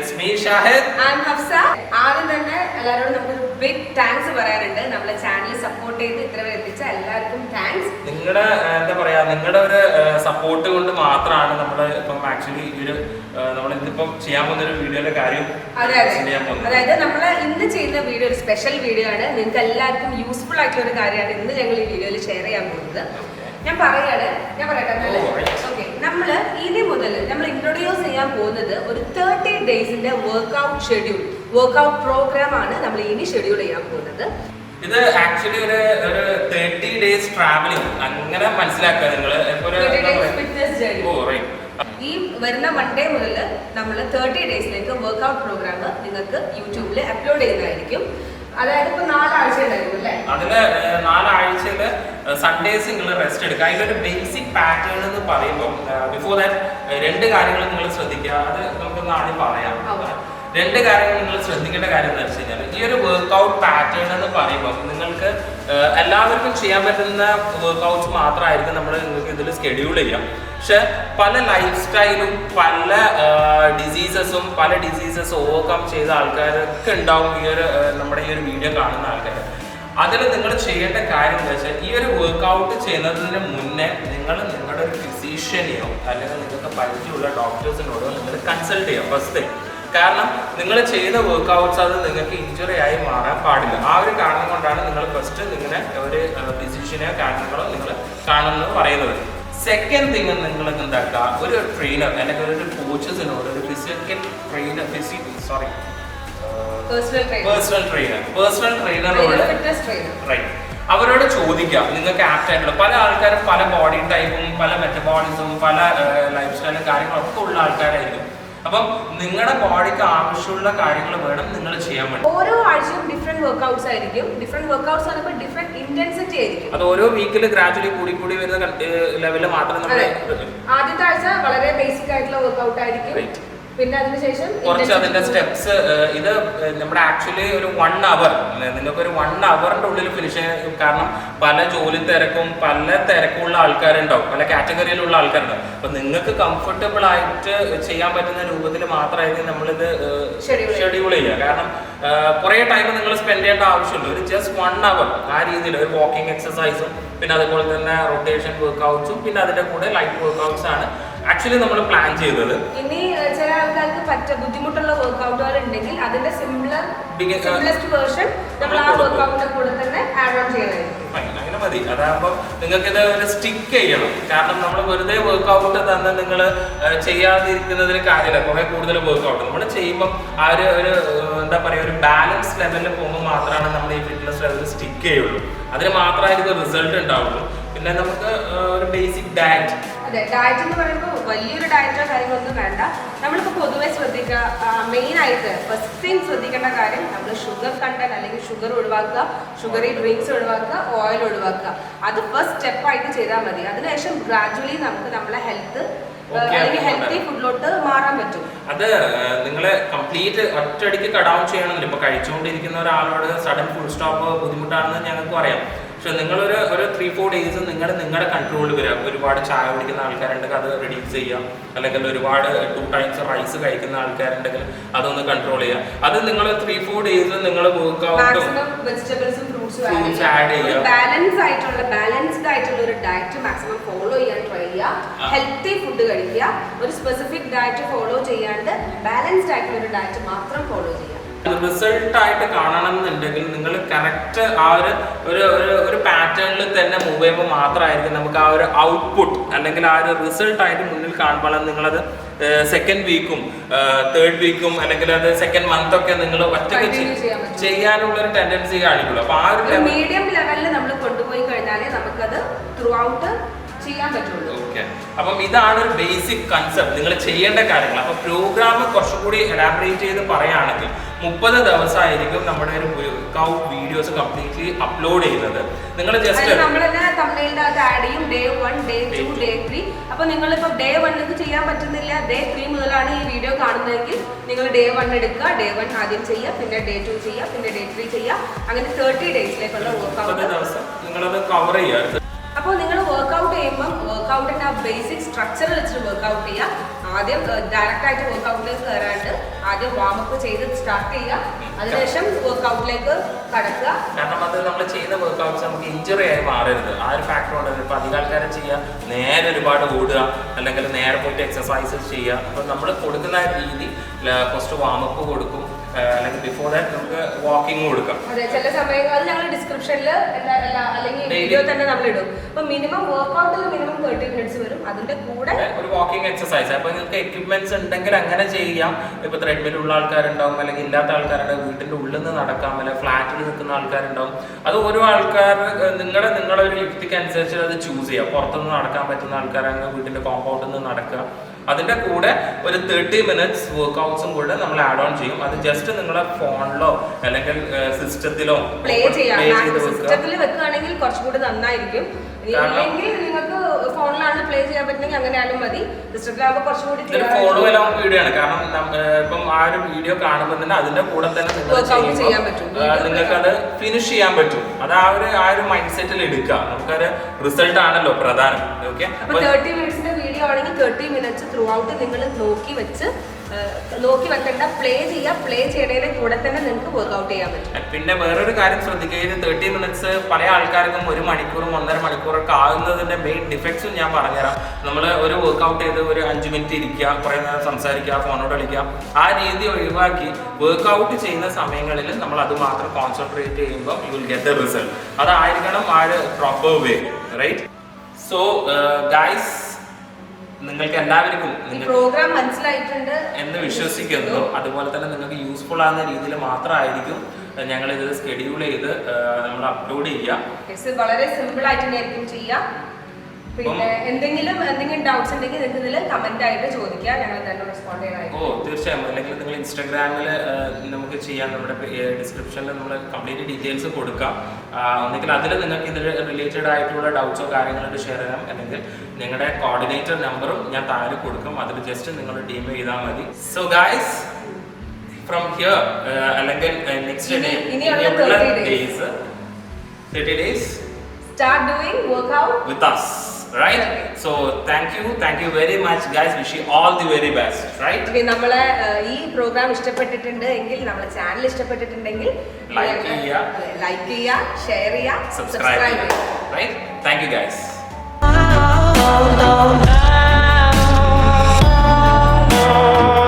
It's me, Shahid. I'm Hafsa. ആദ്യം തന്നെ എല്ലാവരോടും നമുക്കൊരു ബിഗ് താങ്ക്സ് പറയാനുണ്ട്. നമ്മളെ ചാനൽ സപ്പോർട്ട് ചെയ്ത് ഇത്ര വരെ എത്തിച്ച എല്ലാവർക്കും താങ്ക്സ്. നിങ്ങളുടെ എന്താ പറയാ, നിങ്ങളുടെ ഒരു സപ്പോർട്ട് കൊണ്ട് മാത്രമാണ് നമ്മൾ ഇപ്പം ആക്ച്വലി ഒരു നമ്മൾ ഇന്നിപ്പം ചെയ്യാൻ പോകുന്ന ഒരു വീഡിയോയുടെ കാര്യം. അതായത് നമ്മൾ ഇന്ന് ചെയ്യുന്ന വീഡിയോ ഒരു സ്പെഷ്യൽ വീഡിയോ ആണ്. നിങ്ങൾക്ക് എല്ലാവർക്കും യൂസ്ഫുൾ ആയിട്ടുള്ള ഒരു കാര്യമാണ് ഇന്ന് ഞങ്ങൾ ഈ വീഡിയോയിൽ ഷെയർ ചെയ്യാൻ പോകുന്നത്. ഞാൻ പറയട്ടെ. ഓക്കെ, നമ്മൾ ഇനി മുതൽ നമ്മൾ ഇൻട്രൊഡ്യൂസ് ചെയ്യാൻ പോകുന്നത് ഒരു 30 ഡേയ്സിന്റെ വർക്ക്ഔട്ട് ഷെഡ്യൂൾ, വർക്ക്ഔട്ട് പ്രോഗ്രാം ആണ് നമ്മൾ ഇനി ഷെഡ്യൂൾ ചെയ്യാൻ പോകുന്നത്. ഇത് ആക്ച്വലി ഒരു 30 ഡേയ്സ് ട്രാവലിംഗ് അങ്ങനെ മനസ്സിലാക്കുക നിങ്ങൾ. ഈ വരുന്ന മൺഡേ മുതൽ നമ്മൾ 30 ഡേയ്സിലേക്ക് വർക്ക്ഔട്ട് പ്രോഗ്രാം നിങ്ങൾക്ക് യൂട്യൂബിൽ അപ്ലോഡ് ചെയ്യുന്നതായിരിക്കും. അതായത് ഇപ്പൊ 4 ആഴ്ച ഉണ്ടായിരുന്നു അല്ലേ? അതില് 4 ആഴ്ചയില് സൺഡേസ് നിങ്ങൾ റെസ്റ്റ് എടുക്കുക. അതിലൊരു ബേസിക് പാറ്റേൺ എന്ന് പറയുമ്പോൾ ബിഫോർ ദാറ്റ് 2 കാര്യങ്ങൾ നിങ്ങൾ ശ്രദ്ധിക്കുക. അത് നമുക്കൊന്ന് ആദ്യം പറയാം. 2 കാര്യങ്ങൾ നിങ്ങൾ ശ്രദ്ധിക്കേണ്ട കാര്യം എന്ന് വെച്ച് കഴിഞ്ഞാൽ, ഈ ഒരു വർക്ക്ഔട്ട് പാറ്റേൺ എന്ന് പറയുമ്പോൾ നിങ്ങൾക്ക് എല്ലാവർക്കും ചെയ്യാൻ പറ്റുന്ന വർക്ക്ഔട്ട്സ് മാത്രമായിരിക്കും നമ്മൾ നിങ്ങൾക്ക് ഇതിൽ സ്കെഡ്യൂൾ ചെയ്യാം. പക്ഷെ പല ലൈഫ് സ്റ്റൈലും പല ഡിസീസസ് ഓവർകം ചെയ്ത ആൾക്കാരൊക്കെ ഉണ്ടാവും ഈ ഒരു നമ്മുടെ ഈ ഒരു വീഡിയോ കാണുന്ന ആൾക്കാർ. അതിൽ നിങ്ങൾ ചെയ്യേണ്ട കാര്യം എന്താ വെച്ചാൽ, ഈ ഒരു വർക്ക്ഔട്ട് ചെയ്യുന്നതിന് മുന്നേ നിങ്ങൾ നിങ്ങളുടെ ഒരു ഫിസീഷ്യനെയോ അല്ലെങ്കിൽ നിങ്ങൾക്ക് പരിചയമുള്ള ഡോക്ടേഴ്സിനോടോ നിങ്ങൾ കൺസൾട്ട് ചെയ്യാം ഫസ്റ്റ്. കാരണം നിങ്ങൾ ചെയ്ത വർക്ക്ഔട്ട്സ് അത് നിങ്ങൾക്ക് ഇഞ്ചുറി ആയി മാറാൻ പാടില്ല. ആ ഒരു കാരണം കൊണ്ടാണ് നിങ്ങൾ ഫസ്റ്റ് നിങ്ങളെ ഒരു ഫിസിഷ്യനെയോ കാര്യങ്ങളോ നിങ്ങൾ കാണുമെന്ന് പറയുന്നത്. സെക്കൻഡ് തിങ് നിങ്ങൾ എന്താക്കുക, ഒരു ട്രെയിനർ അല്ലെങ്കിൽ ഒരു കോച്ചസിനോട്, ഒരു പേഴ്സണൽ ട്രെയിനറോട് അവരോട് ചോദിക്കാം നിങ്ങൾക്ക് ആപ്റ്റ് ആയിട്ടുള്ള. പല ആൾക്കാരും പല ബോഡി ടൈപ്പും പല മെറ്റബോളിസവും പല ലൈഫ് സ്റ്റൈലും കാര്യങ്ങളൊക്കെ ഉള്ള ആൾക്കാരായിരിക്കും. അപ്പം നിങ്ങളുടെ ബോഡിക്ക് ആവശ്യമുള്ള കാര്യങ്ങൾ വേണം നിങ്ങൾ ചെയ്യാൻ വേണ്ടി. ഓരോ ആഴ്ചയും ഡിഫറെന്റ് വർക്ക്ഔട്ട്സ് ആയിരിക്കും. ഡിഫറെന്റ് വർക്ക്ഔട്ട്സ് ആകുമ്പോൾ ഡിഫറെന്റ് ഇന്റൻസിറ്റി ആയിരിക്കും. അത് ഓരോ വീക്കിൽ ഗ്രാജുവലി കൂടി വരുന്ന ലെവലിൽ മാത്രം നമ്മൾ ആദ്യത്തെ ആഴ്ച വളരെ ബേസിക് ആയിട്ടുള്ള വർക്ക്ഔട്ട് ആയിരിക്കും. പിന്നെ അതിനുശേഷം കുറച്ച് അതിന്റെ സ്റ്റെപ്സ്. ഇത് നമ്മുടെ ആക്ച്വലി ഒരു 1 hour, നിങ്ങൾക്ക് ഒരു 1 hourന്റെ ഉള്ളിൽ ഫിനിഷ് ചെയ്യാൻ. കാരണം പല ജോലി തിരക്കും പല തിരക്കുള്ള ആൾക്കാരുണ്ടാവും, പല കാറ്റഗറിയിലുള്ള ആൾക്കാരുണ്ടാവും. അപ്പൊ നിങ്ങൾക്ക് കംഫർട്ടബിൾ ആയിട്ട് ചെയ്യാൻ പറ്റുന്ന രൂപത്തിൽ മാത്രമായിരിക്കും നമ്മളിത് ഷെഡ്യൂൾ ചെയ്യുക. കാരണം കുറെ ടൈം നിങ്ങൾ സ്പെൻഡ് ചെയ്യേണ്ട ആവശ്യമില്ല. ഒരു ജസ്റ്റ് 1 hour ആ രീതിയിൽ ഒരു വാക്കിംഗ് എക്സസൈസും പിന്നെ അതുപോലെ തന്നെ റൊട്ടേഷൻ വർക്ക്ഔട്ട്സും പിന്നെ അതിന്റെ കൂടെ ലൈറ്റ് വർക്ക്ഔട്ട്സ് ആണ് ആക്ച്വലി നമ്മൾ പ്ലാൻ ചെയ്തത്. ഇനി ചില ആൾക്കാർക്ക് ബുദ്ധിമുട്ടുള്ള വർക്ക്ഔട്ടുകൾ ഉണ്ടെങ്കിൽ അതിന്റെ സിംപ്ലസ്റ്റ് വേർഷൻ നമ്മൾ ആ വർക്ക്ഔട്ടിന്റെ കൂടെ തന്നെ ആഡ് ഓൺ ചെയ്യണമായിരിക്കും. അങ്ങനെ മതി. അതാകുമ്പോൾ നിങ്ങൾക്ക് ഇത് ഒരു സ്റ്റിക്ക് ചെയ്യണം. കാരണം നമ്മൾ വെറുതെ വർക്ക്ഔട്ട് തന്നെ നിങ്ങൾ ചെയ്യാതിരിക്കുന്നതിന് കാര്യമില്ല. കുറെ കൂടുതൽ വർക്ക്ഔട്ട് നമ്മൾ ചെയ്യുമ്പോൾ ആ ഒരു എന്താ പറയുക, ഒരു ബാലൻസ് ലെവലിൽ പോകുമ്പോൾ മാത്രമാണ് നമ്മൾ ഈ ഫിറ്റ്നസ് ലെവലിൽ സ്റ്റിക്ക് ചെയ്യുള്ളൂ. അതിന് മാത്രമായിരിക്കും റിസൾട്ട് ഉണ്ടാവുള്ളൂ. പിന്നെ നമുക്ക് ഒരു ബേസിക് ഡയറ്റ്. അതെ, ഡയറ്റ് എന്ന് പറയുമ്പോൾ വലിയൊരു ഡയറ്റോ കാര്യങ്ങളൊന്നും വേണ്ട. നമ്മളിപ്പോൾ പൊതുവെ ശ്രദ്ധിക്കുക, മെയിൻ ആയിട്ട് ഫസ്റ്റ് തിങ് ശ്രദ്ധിക്കേണ്ട കാര്യം നമ്മൾ ഷുഗർ കണ്ടന്റ് അല്ലെങ്കിൽ ഷുഗർ ഒഴിവാക്കുക, ഷുഗറി ഡ്രിങ്ക്സ് ഒഴിവാക്കുക, ഓയിൽ ഒഴിവാക്കുക. അത് ഫസ്റ്റ് സ്റ്റെപ്പായിട്ട് ചെയ്താൽ മതി. അതിനുശേഷം ഗ്രാജുവലി നമുക്ക് നമ്മളെ ഹെൽത്തി ഫുഡിലോട്ട് മാറാൻ പറ്റും. അത് നിങ്ങളെ കംപ്ലീറ്റ് ഒറ്റയടിക്ക് കട്ട് ഡൗൺ ചെയ്യണമെന്നില്ല. ഇപ്പൊ കഴിച്ചുകൊണ്ടിരിക്കുന്ന ഒരാളോട് സഡൻ ഫുൾ സ്റ്റോപ്പ് ബുദ്ധിമുട്ടാണെന്ന് ഞങ്ങൾക്ക് അറിയാം. പക്ഷെ നിങ്ങളൊരു 3-4 ഡേയ്സ് നിങ്ങളുടെ കൺട്രോളിൽ വരിക. ഒരുപാട് ചായ കുടിക്കുന്ന ആൾക്കാരുണ്ടെങ്കിൽ അത് റിഡ്യൂസ് ചെയ്യാം. അല്ലെങ്കിൽ ഒരുപാട് 2 times റൈസ് കഴിക്കുന്ന ആൾക്കാരുണ്ടെങ്കിൽ അതൊന്ന് കൺട്രോൾ ചെയ്യാം. അത് നിങ്ങൾ 3-4 ഡേയ്സ് നിങ്ങൾ വെജിറ്റബിൾസും ഫ്രൂട്ട്സും ആഡ് ചെയ്യുക. ബാലൻസ്ഡ് ആയിട്ടുള്ള ഒരു ഡയറ്റ് മാക്സിമം ഫോളോ ചെയ്യാൻ ട്രൈ ചെയ്യുക. ഹെൽത്തി ഫുഡ് കഴിക്കുക. ഒരു സ്പെസിഫിക് ഡയറ്റ് ഫോളോ ചെയ്യാണ്ട് ബാലൻസ്ഡ് ആയിട്ടുള്ള ഒരു ഡയറ്റ് മാത്രം ഫോളോ ചെയ്യുക. റിസൾട്ട് ആയിട്ട് കാണണം എന്നുണ്ടെങ്കിൽ നിങ്ങൾ കറക്റ്റ് ആ ഒരു പാറ്റേണിൽ തന്നെ മൂവ് ചെയ്യുമ്പോൾ മാത്രമായിരിക്കും നമുക്ക് ആ ഒരു ഔട്ട്പുട്ട് അല്ലെങ്കിൽ ആ ഒരു റിസൾട്ട് ആയിട്ട് മുന്നിൽ കാണുമ്പോൾ നിങ്ങളത് സെക്കൻഡ് വീക്കും 3rd വീക്കും അല്ലെങ്കിൽ അത് സെക്കൻഡ് മന്ത് ഒക്കെ നിങ്ങൾ ഒറ്റയ്ക്ക് ചെയ്യാനുള്ള ഒരു ടെൻഡൻസി കാണിക്കുള്ളൂ. അപ്പൊ ആ ഒരു മീഡിയം ലെവലിൽ നമ്മൾ കൊണ്ടുപോയി കഴിഞ്ഞാലേ നമുക്കത് ത്രൂ ഔട്ട് ചെയ്യാൻ പറ്റുള്ളൂ. ഓക്കെ, അപ്പം ഇതാണ് ഒരു ബേസിക് കൺസെപ്റ്റ് നിങ്ങൾ ചെയ്യേണ്ട കാര്യങ്ങൾ. അപ്പൊ പ്രോഗ്രാം കുറച്ചുകൂടി എലാബറേറ്റ് ചെയ്ത് പറയുകയാണെങ്കിൽ 30 ദിവസമായിരിക്കും നമ്മുടെ ഒരു വർക്ക്ഔട്ട് വീഡിയോസ് കംപ്ലീറ്റ്ലി അപ്ലോഡ് ചെയ്യുന്നത്. നിങ്ങൾ ജസ്റ്റ് നമ്മൾ തന്നെ തംബ്നെയിലിനകത്ത് ആഡ് ചെയ്യും day 1, day 2, day 3. അപ്പൊ നിങ്ങളിപ്പോ day 1 ചെയ്യാൻ പറ്റുന്നില്ല, day 3 മുതലാണ് ഈ വീഡിയോ കാണുന്നതെങ്കിൽ നിങ്ങൾ day 1 എടുക്കുക. day 1 ആദ്യം ചെയ്യുക, പിന്നെ day 2 ചെയ്യുക, പിന്നെ day 3 ചെയ്യുക. അങ്ങനെ 30 ഡേയ്സിലേക്കുള്ള വർക്ക്ഔട്ട് ദിവസം നിങ്ങളത് കവർ ചെയ്യുക. അപ്പോൾ നിങ്ങൾ വർക്ക്ഔട്ട് ചെയ്യുമ്പോൾ വർക്ക്ഔട്ടിന്റെ ആ ബേസിക് സ്ട്രക്ചർ വെച്ചിട്ട് വർക്ക്ഔട്ട് ചെയ്യുക. ആദ്യം ഡയറക്റ്റ് ആയിട്ട് വർക്ക്ഔട്ടിലേക്ക് കയറാണ്ട് ആദ്യം വാമപ്പ് ചെയ്ത് സ്റ്റാർട്ട് ചെയ്യുക, അതിനുശേഷം വർക്ക്ഔട്ടിലേക്ക് കടക്കുക. കാരണം അത് നമ്മൾ ചെയ്യുന്ന വർക്ക്ഔട്ട്സ് നമുക്ക് ഇഞ്ചുറി ആയി മാറരുത്. ആ ഒരു ഫാക്ടർ ഉണ്ട്. ഇപ്പൊ അധികം ആൾക്കാരെ ചെയ്യുക നേരെ ഒരുപാട് ഓടുക, അല്ലെങ്കിൽ നേരെ പോയിട്ട് എക്സസൈസസ് ചെയ്യുക. അപ്പൊ നമ്മൾ കൊടുക്കുന്ന രീതി ഫസ്റ്റ് വാമപ്പ് കൊടുക്കും, അല്ലെങ്കിൽ ബിഫോർ ദാറ്റ് നമുക്ക് വാക്കിംഗ് കൊടുക്കാം. അതെ, ചില സമയങ്ങൾ അത് ഞങ്ങൾ ഡിസ്ക്രിപ്ഷനിൽ അല്ലെങ്കിൽ വീഡിയോ തന്നെ നമ്മൾ ഇടും. അപ്പൊ മിനിമം വർക്ക്ഔട്ടിൽ മിനിമം 30 മിനിറ്റ്സ് വരും, അതിന്റെ കൂടെ ഒരു വാക്കിംഗ് എക്സസൈസ്. അപ്പൊ നിങ്ങൾക്ക് എക്യുപ്മെന്റ്സ് ഉണ്ടെങ്കിൽ അങ്ങനെ ചെയ്യാം. ഇപ്പൊ ത്രെഡ്മിൽ ഉള്ള ആൾക്കാരുണ്ടാവും, അല്ലെങ്കിൽ ഇല്ലാത്ത ആൾക്കാരുണ്ടാവും, വീട്ടിന്റെ ഉള്ളിൽ നിന്ന് നടക്കാം, അല്ലെങ്കിൽ ഫ്ലാറ്റിൽ നിൽക്കുന്ന ആൾക്കാരുണ്ടാവും. അത് ഓരോ ആൾക്കാർ നിങ്ങളുടെ ഒരു യുക്തിക്ക് അനുസരിച്ച് അത് ചൂസ് ചെയ്യാം. പുറത്തുനിന്ന് നടക്കാൻ പറ്റുന്ന ആൾക്കാരാണെങ്കിൽ വീട്ടിന്റെ കോമ്പൗണ്ടിൽ നിന്ന് നടക്കുക. അതിന്റെ കൂടെ ഒരു 30 മിനിറ്റ്സ് വർക്ക്ഔട്ട്സും കൂടെ നമ്മൾ ആഡ് ഓൺ ചെയ്യും. അത് ജസ്റ്റ് നിങ്ങളുടെ ഫോണിലോ അല്ലെങ്കിൽ സിസ്റ്റത്തിലോ പ്ലേ ചെയ്യാം. സിസ്റ്റത്തിൽ വെക്കുകയാണെങ്കിൽ കുറച്ചുകൂടി നന്നായിരിക്കും. ഇല്ലെങ്കിൽ നിങ്ങൾക്ക് ഫോണിലാണ് പ്ലേ ചെയ്യാൻ പറ്റുന്നെങ്കിൽ അങ്ങനെ ആയാലും മതി. സിസ്റ്റത്തിലാകുമ്പോൾ കുറച്ചുകൂടി ഫോളോ അലോങ് വീഡിയോ ആണ്. കാരണം ഇപ്പം ആ ഒരു വീഡിയോ കാണുമ്പോൾ തന്നെ അതിന്റെ കൂടെ തന്നെ നിങ്ങൾക്ക് അത് ഫിനിഷ് ചെയ്യാൻ പറ്റും. അത് ആ ഒരു മൈൻഡ് സെറ്റിൽ എടുക്കുക. നമുക്കൊരു റിസൾട്ട് ആണല്ലോ പ്രധാനം. ഓക്കെ, 30 മിനിറ്റ്സിന്റെ വീഡിയോ ആണെങ്കിൽ 30 മിനിറ്റ്സ് ത്രൂ ഔട്ട് നിങ്ങൾ നോക്കി വെക്കേണ്ട, പ്ലേ ചെയ്യണതിന്റെ കൂടെ തന്നെ നിങ്ങൾക്ക് വർക്ക്ഔട്ട് ചെയ്യാൻ പറ്റും. പിന്നെ വേറൊരു കാര്യം ശ്രദ്ധിക്കുക, 30 മിനിറ്റ്സ് പല ആൾക്കാർക്കും 1 മണിക്കൂറും 1.5 മണിക്കൂറൊക്കെ ആകുന്നതിന്റെ മെയിൻ ഡിഫക്ട്സും ഞാൻ പറഞ്ഞുതരാം. നമ്മൾ ഒരു വർക്ക്ഔട്ട് ചെയ്ത് ഒരു 5 മിനിറ്റ് ഇരിക്കുക, കുറേ നേരം സംസാരിക്കുക, ഫോണോട് കളിക്കുക, ആ രീതി ഒഴിവാക്കി വർക്ക്ഔട്ട് ചെയ്യുന്ന സമയങ്ങളിൽ നമ്മൾ അത് മാത്രം കോൺസെൻട്രേറ്റ് ചെയ്യുമ്പോൾ you will get the result. അതായിരിക്കണം ആ ഒരു proper way, right? So guys, നിങ്ങൾക്ക് എല്ലാവർക്കും പ്രോഗ്രാം മനസ്സിലായിട്ടുണ്ട് എന്ന് വിശ്വസിക്കുന്നു. അതുപോലെ തന്നെ നിങ്ങൾക്ക് യൂസ്ഫുൾ ആകുന്ന രീതിയിൽ മാത്രമായിരിക്കും ഞങ്ങൾ ഇത് സ്കെഡ്യൂൾ ചെയ്ത് നമ്മൾ അപ്ലോഡ് ചെയ്യുക. വളരെ സിമ്പിൾ ആയിട്ട് തന്നെയായിരിക്കും ചെയ്യുക. പിന്നെ എന്തെങ്കിലും ഡൗട്ട്സ് ഉണ്ടെങ്കിൽ നിങ്ങൾക്ക് ഇതിൽ കമന്റ് ആയിട്ട് ചോദിക്കുക, ഞങ്ങൾ തന്നെ റെസ്പോണ്ട് ചെയ്യാനായിരിക്കും. തീർച്ചയായും. അല്ലെങ്കിൽ നിങ്ങൾ ഇൻസ്റ്റാഗ്രാമിൽ നമുക്ക് ചെയ്യാൻ, നമ്മുടെ ഡിസ്ക്രിപ്ഷനിൽ നമ്മൾ കംപ്ലീറ്റ് ഡീറ്റെയിൽസ് കൊടുക്കാം. ഒന്നെങ്കിൽ അതിൽ നിങ്ങൾക്ക് ഇതിൽ റിലേറ്റഡ് ആയിട്ടുള്ള ഡൗട്ട്സോ കാര്യങ്ങളൊക്കെ ഷെയർ ചെയ്യാം, അല്ലെങ്കിൽ നിങ്ങളുടെ കോർഡിനേറ്റർ നമ്പറും ഞാൻ താഴെ കൊടുക്കും. അതിൽ ജസ്റ്റ് നിങ്ങൾ ടീം ചെയ്താൽ മതി. സോ ഗൈസ്, ഫ്രം ഹിയർ അല്ലെങ്കിൽ next day 30 days start doing workout with us, right? So thank you very much guys. Wish you all the very best, right? നമ്മളെ ഈ പ്രോഗ്രാം ഇഷ്ടപ്പെട്ടിട്ടുണ്ട് എങ്കിൽ, നമ്മുടെ ചാനൽ ഇഷ്ടപ്പെട്ടിട്ടുണ്ടെങ്കിൽ ലൈക്ക് ചെയ്യുക, ഷെയർ ചെയ്യുക, സബ്സ്ക്രൈബ് ചെയ്യുക, right? Thank you guys. Oh, oh, oh.